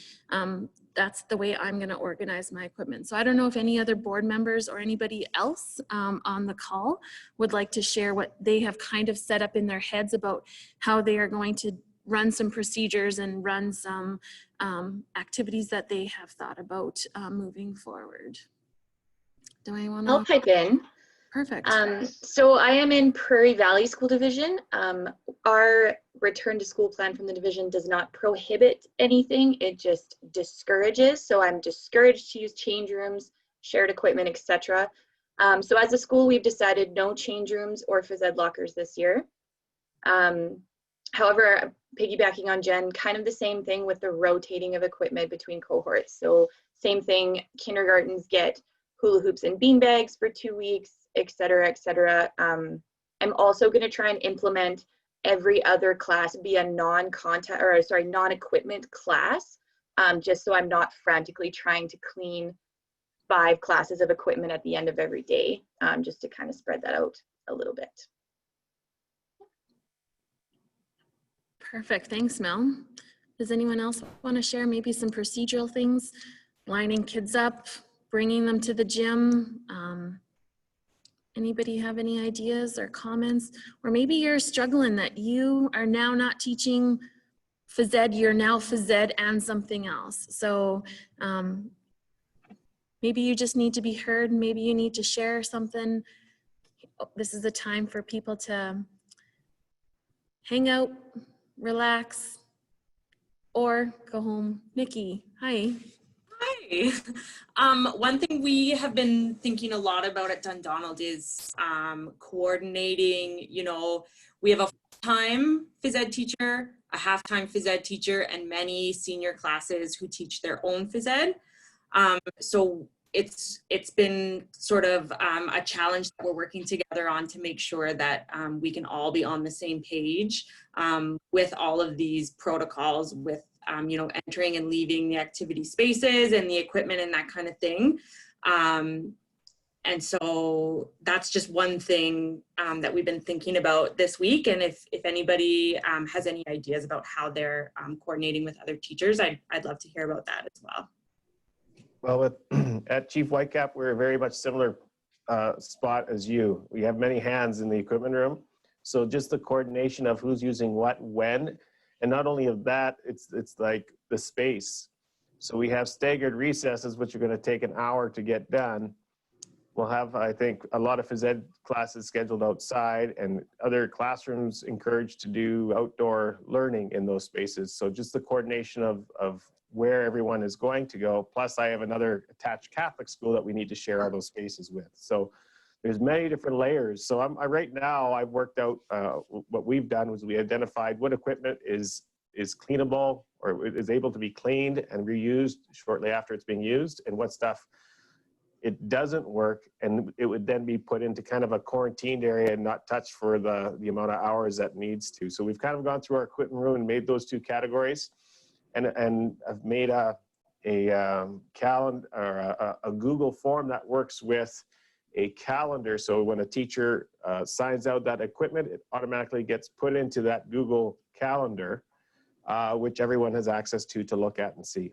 that's the way I'm going to organize my equipment. So I don't know if any other board members or anybody else on the call would like to share what they have kind of set up in their heads about how they are going to run some procedures and run some activities that they have thought about moving forward. Do I want to? I'll pipe in. Perfect. So I am in Prairie Valley School Division. Our return to school plan from the division does not prohibit anything, it just discourages. So I'm discouraged to use change rooms, shared equipment, etc. So as a school, we've decided no change rooms or phys ed lockers this year. However, piggybacking on Jen, kind of the same thing with the rotating of equipment between cohorts. So same thing, kindergartens get hula hoops and bean bags for 2 weeks, etc., etc. I'm also going to try and implement every other class be a non-equipment class, just so I'm not frantically trying to clean 5 classes of equipment at the end of every day, just to kind of spread that out a little bit. Perfect, thanks Mel. Does anyone else want to share maybe some procedural things, lining kids up, bringing them to the gym? Anybody have any ideas or comments? Or maybe you're struggling that you are now not teaching phys ed, you're now phys ed and something else. So maybe you just need to be heard. Maybe you need to share something. This is the time for people to hang out, relax, or go home. Nikki, hi. Hi. One thing we have been thinking a lot about at Dundonald is coordinating, you know, we have a full-time phys ed teacher, a half-time phys ed teacher, and many senior classes who teach their own phys ed. So it's been sort of a challenge that we're working together on to make sure that we can all be on the same page with all of these protocols, with you know, entering and leaving the activity spaces and the equipment and that kind of thing. And so that's just one thing that we've been thinking about this week. And if anybody has any ideas about how they're coordinating with other teachers, I'd love to hear about that as well. Well, at Chief Whitecap, we're a very much similar spot as you. We have many hands in the equipment room. So just the coordination of who's using what, when, and not only of that, it's like the space. So we have staggered recesses, which are going to take an hour to get done. We'll have, I think, a lot of phys ed classes scheduled outside and other classrooms encouraged to do outdoor learning in those spaces. So just the coordination of where everyone is going to go. Plus I have another attached Catholic school that we need to share all those spaces with. So there's many different layers. So right now I've worked out what we've done was we identified what equipment is cleanable or is able to be cleaned and reused shortly after it's being used, and what stuff it doesn't work, and it would then be put into kind of a quarantined area and not touched for the amount of hours that needs to. So we've kind of gone through our equipment room and made those two categories, and I've made a calendar or a Google form that works with a calendar. So when a teacher signs out that equipment, it automatically gets put into that Google calendar, which everyone has access to look at and see.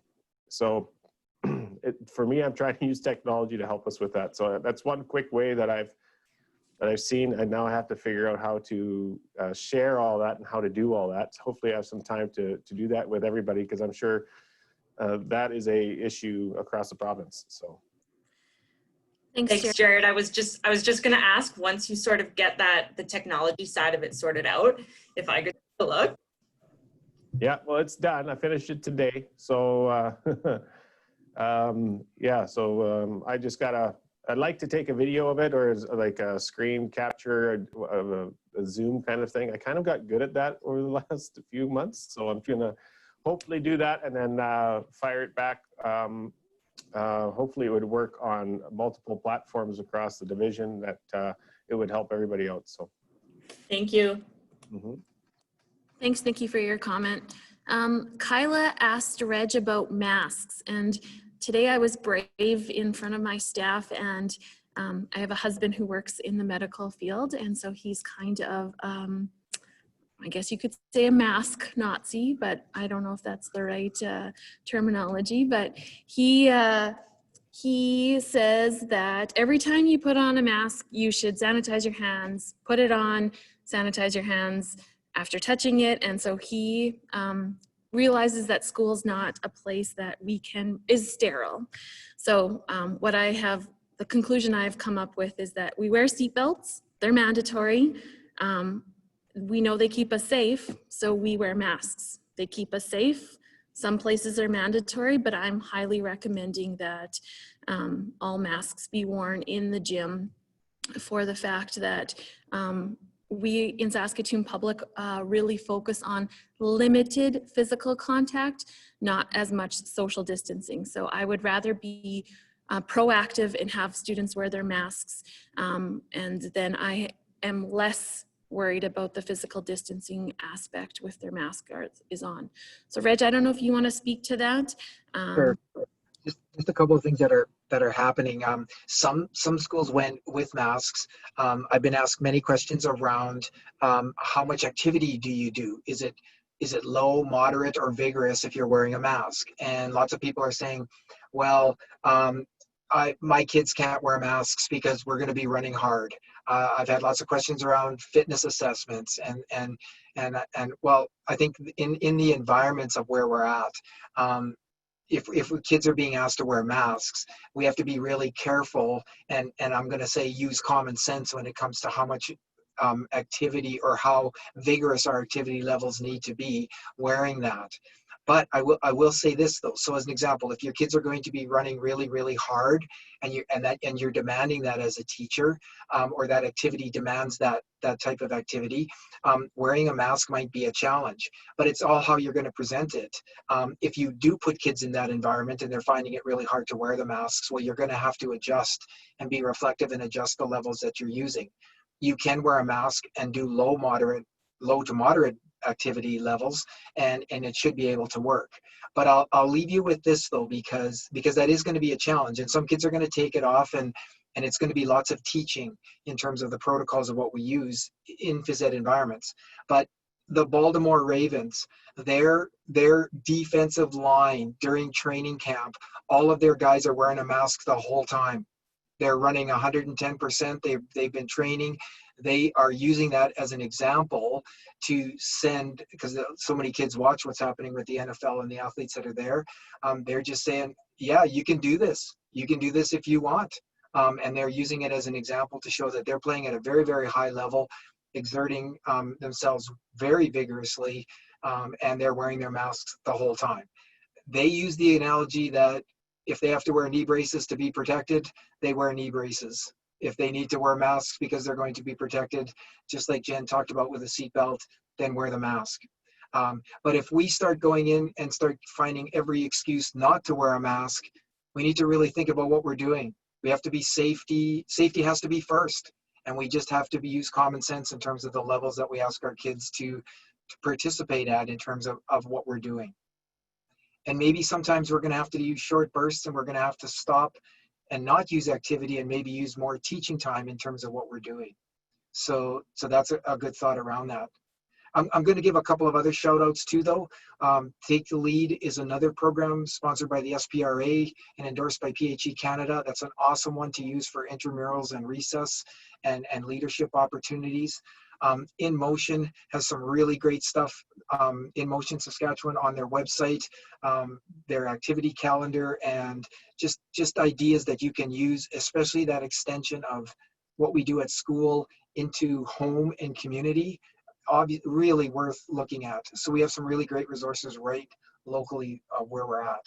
So for me, I'm trying to use technology to help us with that. So that's one quick way that I've seen, and now I have to figure out how to share all that and how to do all that. So hopefully I have some time to do that with everybody, because I'm sure that is a issue across the province. So. Thanks, Jared. I was just going to ask, once you sort of get the technology side of it sorted out, if I could take a look. Yeah, well, it's done. I finished it today. So yeah, so I just I'd like to take a video of it, or like a screen capture of a Zoom kind of thing. I kind of got good at that over the last few months. So I'm gonna hopefully do that and then fire it back. Hopefully it would work on multiple platforms across the division, that it would help everybody out. So thank you. Mm-hmm. Thanks, Nikki, for your comment. Kyla asked Reg about masks, and today I was brave in front of my staff, and I have a husband who works in the medical field, and so he's kind of, I guess you could say, a mask Nazi, but I don't know if that's the right terminology, but he says that every time you put on a mask, you should sanitize your hands, put it on, sanitize your hands after touching it. And so he realizes that school's not a place that is sterile. So the conclusion I've come up with is that we wear seatbelts, they're mandatory. We know they keep us safe, so we wear masks. They keep us safe. Some places are mandatory, but I'm highly recommending that all masks be worn in the gym, for the fact that we in Saskatoon Public really focus on limited physical contact, not as much social distancing. So I would rather be proactive and have students wear their masks, and then I am less worried about the physical distancing aspect with their mask is on. So Reg, I don't know if you want to speak to that. Sure. Just a couple of things that are happening. Some schools went with masks. I've been asked many questions around how much activity do you do? Is it low, moderate, or vigorous if you're wearing a mask? And lots of people are saying, well, my kids can't wear masks because we're going to be running hard. I've had lots of questions around fitness assessments and well, I think in the environments of where we're at, if kids are being asked to wear masks, we have to be really careful and I'm going to say use common sense when it comes to how much activity or how vigorous our activity levels need to be wearing that. But I will say this though. So as an example, if your kids are going to be running really, really hard, and you're demanding that as a teacher, or that activity demands that type of activity, wearing a mask might be a challenge. But it's all how you're going to present it. If you do put kids in that environment and they're finding it really hard to wear the masks, well, you're going to have to adjust and be reflective and adjust the levels that you're using. You can wear a mask and do low to moderate activity levels, and it should be able to work. But I'll leave you with this though, because that is going to be a challenge, and some kids are going to take it off, and it's going to be lots of teaching in terms of the protocols of what we use in phys ed environments. But the Baltimore Ravens, their defensive line during training camp, all of their guys are wearing a mask the whole time. They're running 110%. They've been training. They are using that as an example to send, because so many kids watch what's happening with the NFL and the athletes that are there. They're just saying, yeah, you can do this. You can do this if you want. And they're using it as an example to show that they're playing at a very, very high level, exerting themselves very vigorously, and they're wearing their masks the whole time. They use the analogy that if they have to wear knee braces to be protected, they wear knee braces. If they need to wear masks because they're going to be protected, just like Jen talked about with a seatbelt, then wear the mask. But if we start going in and start finding every excuse not to wear a mask, we need to really think about what we're doing. We have to be safety has to be first. And we just have to use common sense in terms of the levels that we ask our kids to participate at in terms of what we're doing. And maybe sometimes we're going to have to use short bursts, and we're going to have to stop and not use activity and maybe use more teaching time in terms of what we're doing. So that's a good thought around that. I'm going to give a couple of other shout outs too though. Take the Lead is another program sponsored by the SPRA and endorsed by PHE Canada. That's an awesome one to use for intramurals and recess and leadership opportunities. In Motion has some really great stuff. In Motion Saskatchewan on their website, their activity calendar, and just ideas that you can use, especially that extension of what we do at school into home and community. Really worth looking at. So we have some really great resources right locally where we're at.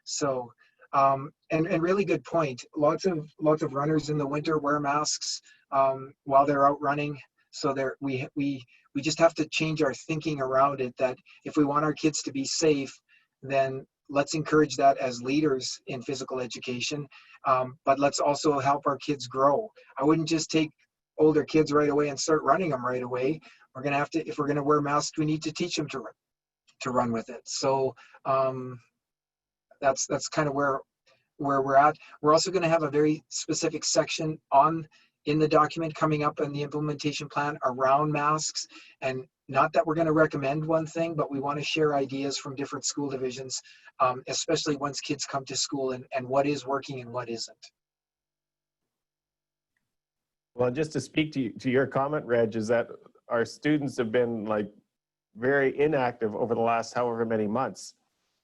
So and really good point. Lots of runners in the winter wear masks while they're out running. So we just have to change our thinking around it, that if we want our kids to be safe, then let's encourage that as leaders in physical education. But let's also help our kids grow. I wouldn't just take older kids right away and start running them right away. We're going to have to, if we're going to wear masks, we need to teach them to run with it. So that's kind of where we're at. We're also going to have a very specific section in the document coming up in the implementation plan around masks. And not that we're going to recommend one thing, but we want to share ideas from different school divisions, especially once kids come to school, and what is working and what isn't. Well, just to speak to your comment, Reg, is that our students have been like very inactive over the last however many months.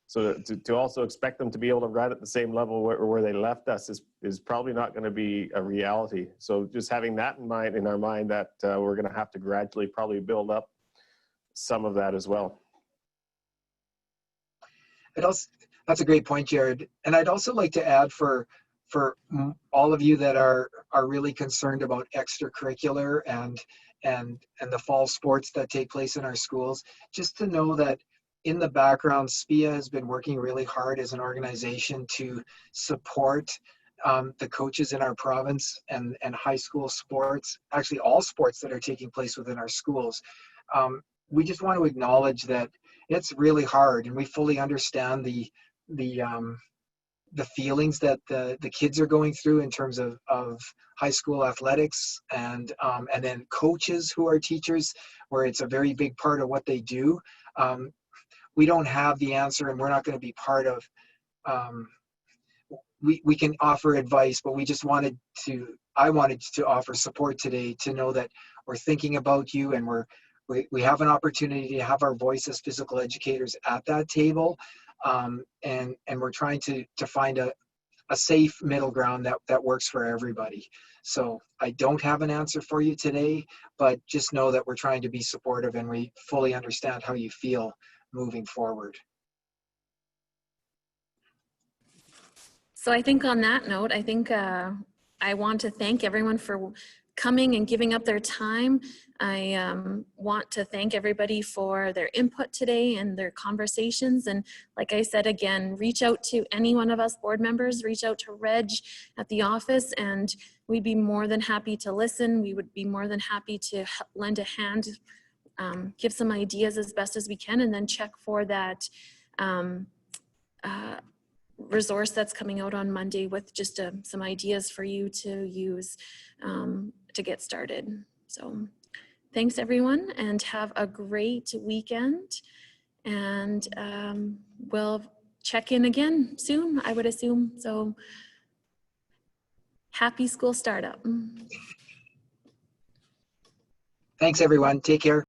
So to also expect them to be able to run at the same level where they left us is probably not going to be a reality. So just having that in our mind that we're going to have to gradually probably build up some of that as well. That's a great point, Jared. And I'd also like to add for all of you that are really concerned about extracurricular and the fall sports that take place in our schools, just to know that in the background, SPEA has been working really hard as an organization to support the coaches in our province and high school sports, actually all sports that are taking place within our schools. We just want to acknowledge that it's really hard, and we fully understand the feelings that the kids are going through in terms of high school athletics, and then coaches who are teachers, where it's a very big part of what they do. We don't have the answer, and we're not going to be part of, we can offer advice, but I wanted to offer support today, to know that we're thinking about you, and we have an opportunity to have our voice as physical educators at that table. And we're trying to find a safe middle ground that works for everybody. So I don't have an answer for you today, but just know that we're trying to be supportive and we fully understand how you feel moving forward. So I think on that note, I think I want to thank everyone for coming and giving up their time. I want to thank everybody for their input today and their conversations. And like I said, again, reach out to any one of us board members, reach out to Reg at the office, and we'd be more than happy to listen. We would be more than happy to lend a hand, give some ideas as best as we can, and then check for that resource that's coming out on Monday with just some ideas for you to use to get started. So thanks everyone, and have a great weekend, and we'll check in again soon, I would assume. So happy school startup. Thanks everyone, take care.